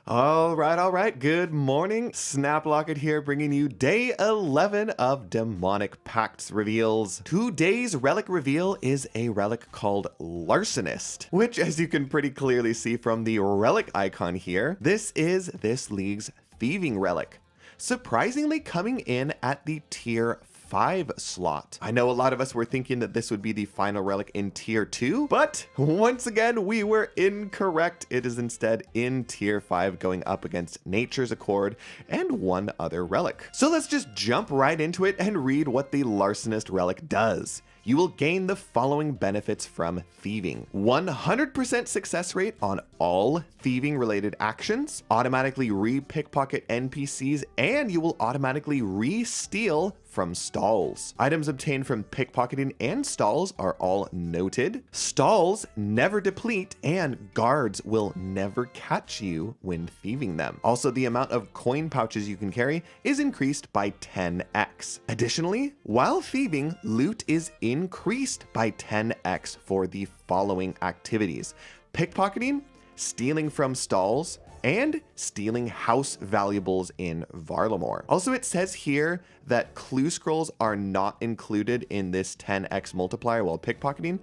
All right. Good morning. Snaplocket here, bringing you day 11 of Demonic Pacts reveals. Today's relic reveal is a relic called Larcenist, which, as you can pretty clearly see from the relic icon here, this is this league's thieving relic, surprisingly coming in at the tier 5 slot. I know a lot of us were thinking that this would be the final relic in tier 2, but once again, we were incorrect. It is instead in tier 5, going up against Nature's Accord and one other relic. So let's just jump right into it and read what the Larcenist relic does. You will gain the following benefits from thieving: 100% success rate on all thieving related actions, automatically re-pickpocket NPCs, and you will automatically re-steal from stalls. Items obtained from pickpocketing and stalls are all noted. Stalls never deplete, and guards will never catch you when thieving them. Also, the amount of coin pouches you can carry is increased by 10x. Additionally, while thieving, loot is increased by 10x for the following activities: pickpocketing, stealing from stalls, and stealing house valuables in Varlamore. Also, it says here that clue scrolls are not included in this 10x multiplier while pickpocketing,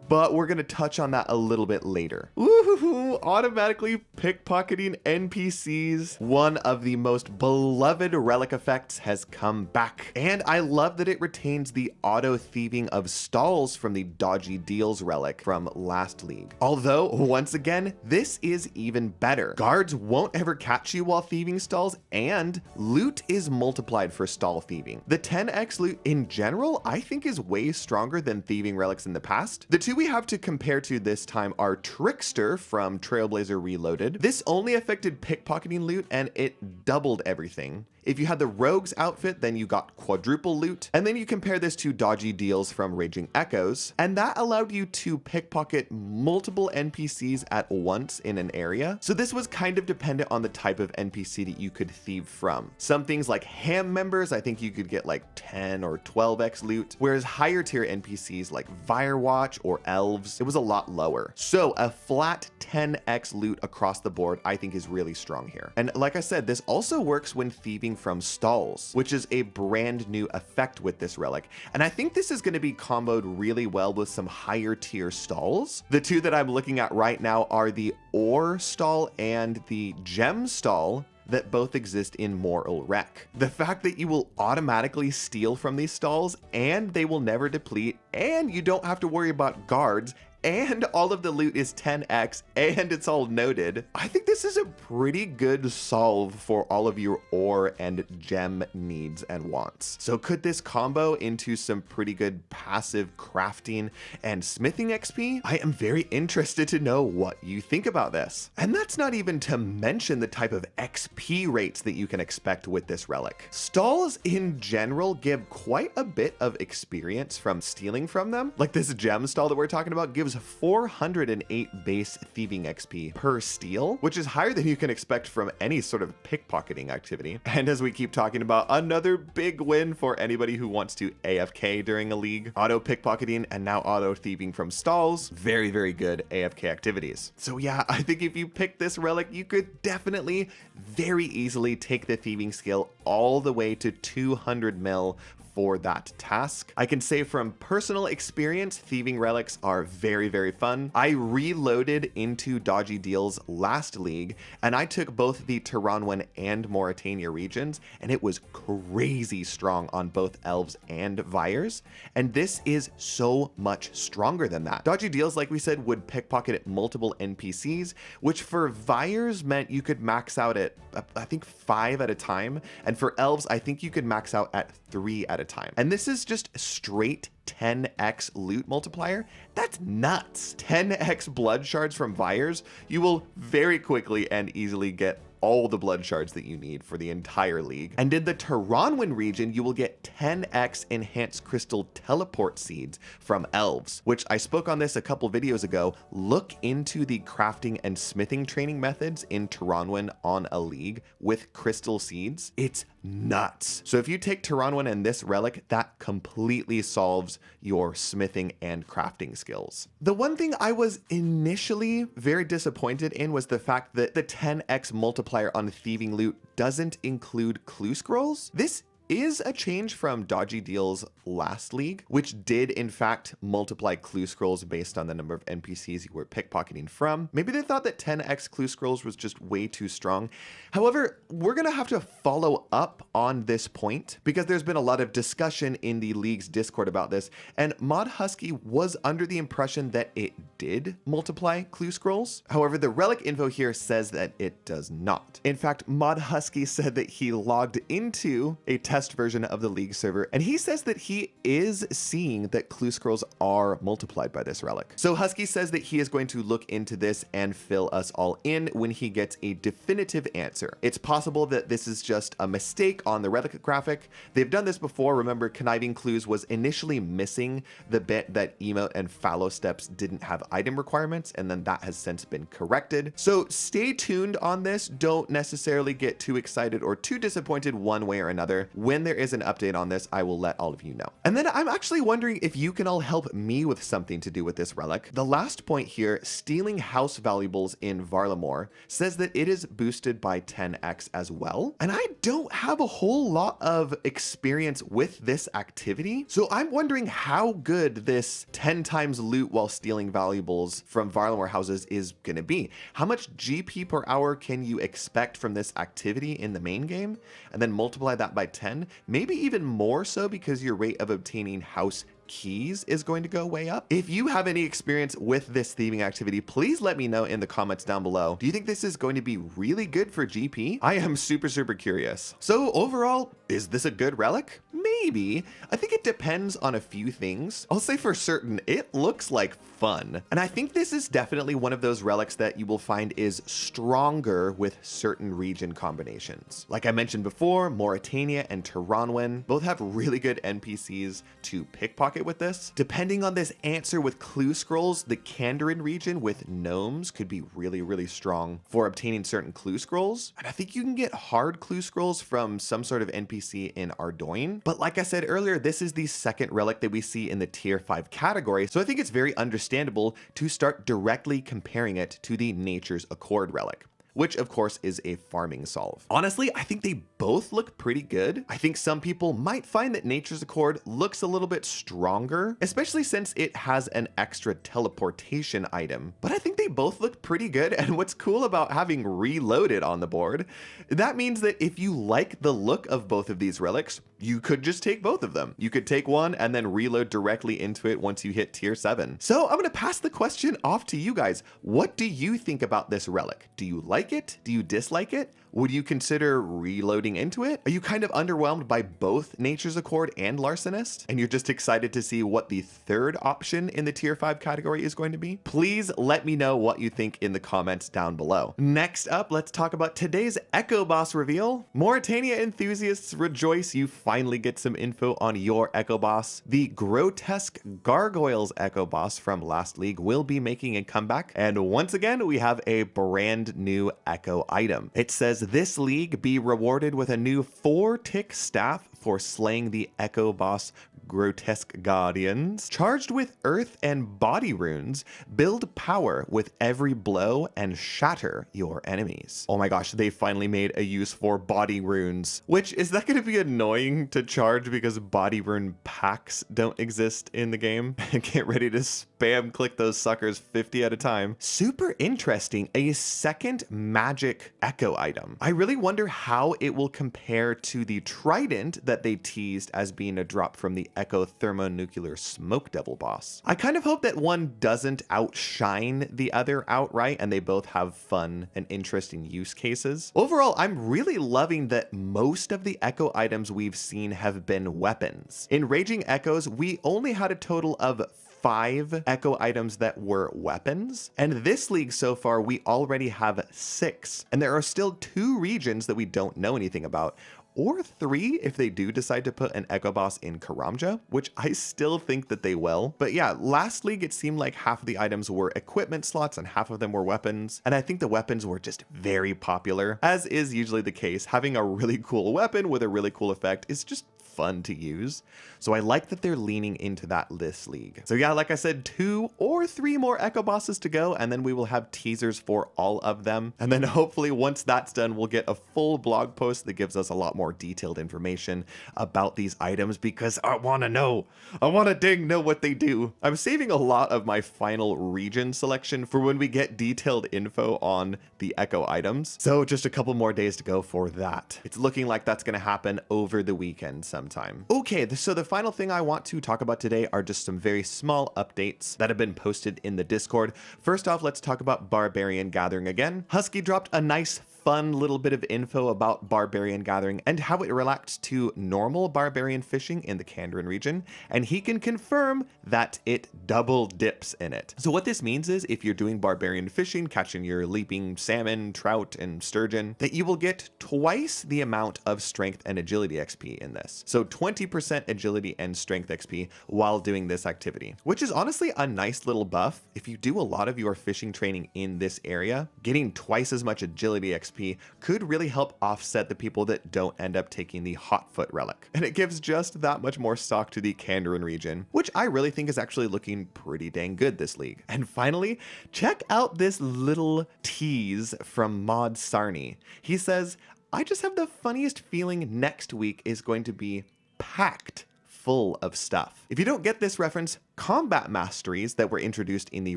but we're going to touch on that a little bit later. Woohoo! Automatically pickpocketing NPCs, one of the most beloved relic effects, has come back. And I love that it retains the auto thieving of stalls from the Dodgy Deals relic from last league. Although, once again, this is even better. Guards won't ever catch you while thieving stalls, and loot is multiplied for stall thieving. The 10x loot in general, I think, is way stronger than thieving relics in the past. The two we have to compare to this time are Trickster from Trailblazer Reloaded. This only affected pickpocketing loot and it doubled everything. If you had the Rogue's outfit, then you got quadruple loot. And then you compare this to Dodgy Deals from Raging Echoes, and that allowed you to pickpocket multiple NPCs at once in an area. So this was kind of dependent on the type of NPC that you could thieve from. Some things like ham members, I think you could get like 10 or 12x loot, whereas higher tier NPCs like Firewatch or elves, it was a lot lower. So a flat 10x loot across the board, I think, is really strong here. And like I said, this also works when thieving from stalls, which is a brand new effect with this relic. And I think this is going to be comboed really well with some higher tier stalls. The two that I'm looking at right now are the ore stall and the gem stall that both exist in Moral Wreck. The fact that you will automatically steal from these stalls and they will never deplete, and you don't have to worry about guards, and all of the loot is 10x, and it's all noted, I think this is a pretty good solve for all of your ore and gem needs and wants. So could this combo into some pretty good passive crafting and smithing XP? I am very interested to know what you think about this. And that's not even to mention the type of XP rates that you can expect with this relic. Stalls in general give quite a bit of experience from stealing from them. Like this gem stall that we're talking about gives 408 base thieving XP per steal, which is higher than you can expect from any sort of pickpocketing activity. And as we keep talking about, another big win for anybody who wants to AFK during a league. Auto pickpocketing and now auto thieving from stalls, very, very good AFK activities. So yeah, I think if you pick this relic, you could definitely very easily take the thieving skill all the way to 200 mil for that task. I can say from personal experience, thieving relics are very, very fun. I reloaded into Dodgy Deals last league, and I took both the Tehran and Morytania regions, and it was crazy strong on both elves and Vyres, and this is so much stronger than that. Dodgy Deals, like we said, would pickpocket at multiple NPCs, which for Vyres meant you could max out at, I think, 5 at a time, and for elves, I think you could max out at 3 at a time. And this is just straight 10x loot multiplier. That's nuts. 10x blood shards from Vyres, you will very quickly and easily get all the blood shards that you need for the entire league. And in the Taranwin region, you will get 10x enhanced crystal teleport seeds from elves, which I spoke on this a couple videos ago. Look into the crafting and smithing training methods in Taranwin on a league with crystal seeds. It's nuts. So if you take Taranwin and this relic, that completely solves your smithing and crafting skills. The one thing I was initially very disappointed in was the fact that the 10x multiplier on thieving loot doesn't include clue scrolls. This is a change from Dodgy Deal's last league, which did in fact multiply clue scrolls based on the number of NPCs you were pickpocketing from. Maybe they thought that 10x clue scrolls was just way too strong. However, we're gonna have to follow up on this point because there's been a lot of discussion in the league's Discord about this, and Mod Husky was under the impression that it did multiply clue scrolls. However, the relic info here says that it does not. In fact, Mod Husky said that he logged into a test version of the league server, and he says that he is seeing that clue scrolls are multiplied by this relic. So Husky says that he is going to look into this and fill us all in when he gets a definitive answer. It's possible that this is just a mistake on the relic graphic. They've done this before. Remember, Conniving Clues was initially missing the bit that emote and fallow steps didn't have item requirements, and then that has since been corrected. So stay tuned on this. Don't necessarily get too excited or too disappointed one way or another. When there is an update on this, I will let all of you know. And then I'm actually wondering if you can all help me with something to do with this relic. The last point here, stealing house valuables in Varlamore, says that it is boosted by 10x as well. And I don't have a whole lot of experience with this activity, so I'm wondering how good this 10 times loot while stealing valuables from Varlamore houses is gonna be. How much GP per hour can you expect from this activity in the main game? And then multiply that by 10. Maybe even more so because your rate of obtaining house keys is going to go way up. If you have any experience with this thieving activity, please let me know in the comments down below. Do you think this is going to be really good for GP? I am super curious. So overall, is this a good relic? Maybe. I think it depends on a few things. I'll say for certain, it looks like fun. And I think this is definitely one of those relics that you will find is stronger with certain region combinations. Like I mentioned before, Morytania and Taranwin both have really good NPCs to pickpocket with this. Depending on this answer with clue scrolls, the Kandarin region with gnomes could be really strong for obtaining certain clue scrolls. And I think you can get hard clue scrolls from some sort of NPC in Ardoin. But like I said earlier, this is the second relic that we see in the tier 5 category. So I think it's very understandable to start directly comparing it to the Nature's Accord relic, which of course is a farming solve. Honestly, I think they both look pretty good. I think some people might find that Nature's Accord looks a little bit stronger, especially since it has an extra teleportation item, but I think they both look pretty good. And what's cool about having reloaded on the board, that means that if you like the look of both of these relics, you could just take both of them. You could take one and then reload directly into it once you hit tier 7. So I'm gonna pass the question off to you guys. What do you think about this relic? Do you like it? Do you dislike it? Would you consider reloading into it? Are you kind of underwhelmed by both Nature's Accord and Larcenist, and you're just excited to see what the third option in the tier 5 category is going to be? Please let me know what you think in the comments down below. Next up, let's talk about today's Echo Boss reveal. Morytania enthusiasts rejoice, you finally get some info on your Echo Boss. The Grotesque Gargoyles Echo Boss from last league will be making a comeback, and once again we have a brand new Echo item. It says this league be rewarded with a new 4-tick staff for slaying the Echo Boss Grotesque Guardians. Charged with earth and body runes, build power with every blow and shatter your enemies. Oh my gosh, they finally made a use for body runes, which is that going to be annoying to charge because body rune packs don't exist in the game? Get ready to spam click those suckers 50 at a time. Super interesting, a second magic echo item. I really wonder how it will compare to the trident that they teased as being a drop from the Echo Thermonuclear Smoke Devil boss. I kind of hope that one doesn't outshine the other outright and they both have fun and interesting use cases. Overall, I'm really loving that most of the Echo items we've seen have been weapons. In Raging Echoes, we only had a total of 5 echo items that were weapons. And this league so far, we already have 6. And there are still 2 regions that we don't know anything about. Or 3 if they do decide to put an Echo Boss in Karamja, which I still think that they will. But yeah, last league it seemed like half of the items were equipment slots and half of them were weapons. And I think the weapons were just very popular. As is usually the case, having a really cool weapon with a really cool effect is just fun to use. So I like that they're leaning into that this league. So yeah, like I said, 2 or 3 more Echo Bosses to go, and then we will have teasers for all of them. And then hopefully once that's done, we'll get a full blog post that gives us a lot more detailed information about these items, because I want to know. I want to dang know what they do. I'm saving a lot of my final region selection for when we get detailed info on the Echo items. So just a couple more days to go for that. It's looking like that's going to happen over the weekend sometime. Okay, so the final thing I want to talk about today are just some very small updates that have been posted in the Discord. First off, let's talk about Barbarian Gathering again. Husky dropped a nice fun little bit of info about Barbarian Gathering and how it relates to normal Barbarian fishing in the Kandran region, and he can confirm that it double dips in it. So what this means is if you're doing Barbarian fishing, catching your leaping salmon, trout, and sturgeon, that you will get twice the amount of strength and agility XP in this. So 20% agility and strength XP while doing this activity, which is honestly a nice little buff. If you do a lot of your fishing training in this area, getting twice as much agility XP could really help offset the people that don't end up taking the Hotfoot relic. And it gives just that much more stock to the Kandran region, which I really think is actually looking pretty dang good this league. And finally, check out this little tease from Mod Sarni. He says, I just have the funniest feeling next week is going to be packed full of stuff. If you don't get this reference, combat masteries that were introduced in the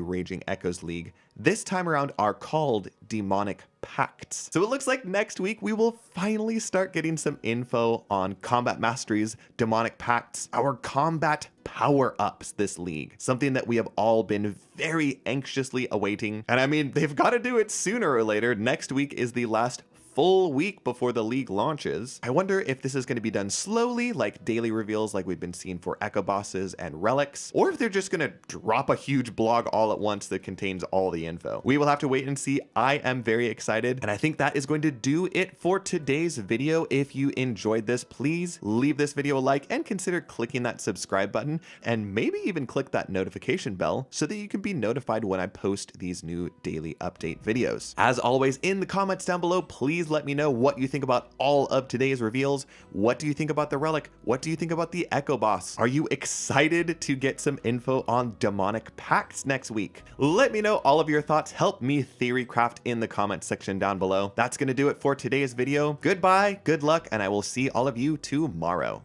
Raging Echoes League this time around are called Demonic Pacts. So it looks like next week we will finally start getting some info on combat masteries, Demonic Pacts, our combat power-ups this league. Something that we have all been very anxiously awaiting. And I mean, they've got to do it sooner or later. Next week is the last full week before the league launches. I wonder if this is going to be done slowly, like daily reveals like we've been seeing for Echo Bosses and Relics, or if they're just going to drop a huge blog all at once that contains all the info. We will have to wait and see. I am very excited, and I think that is going to do it for today's video. If you enjoyed this, please leave this video a like and consider clicking that subscribe button, and maybe even click that notification bell so that you can be notified when I post these new daily update videos. As always, in the comments down below, please let me know what you think about all of today's reveals. What do you think about the Relic? What do you think about the Echo Boss? Are you excited to get some info on Demonic Pacts next week? Let me know all of your thoughts. Help me theory craft in the comment section down below. That's going to do it for today's video. Goodbye, good luck, and I will see all of you tomorrow.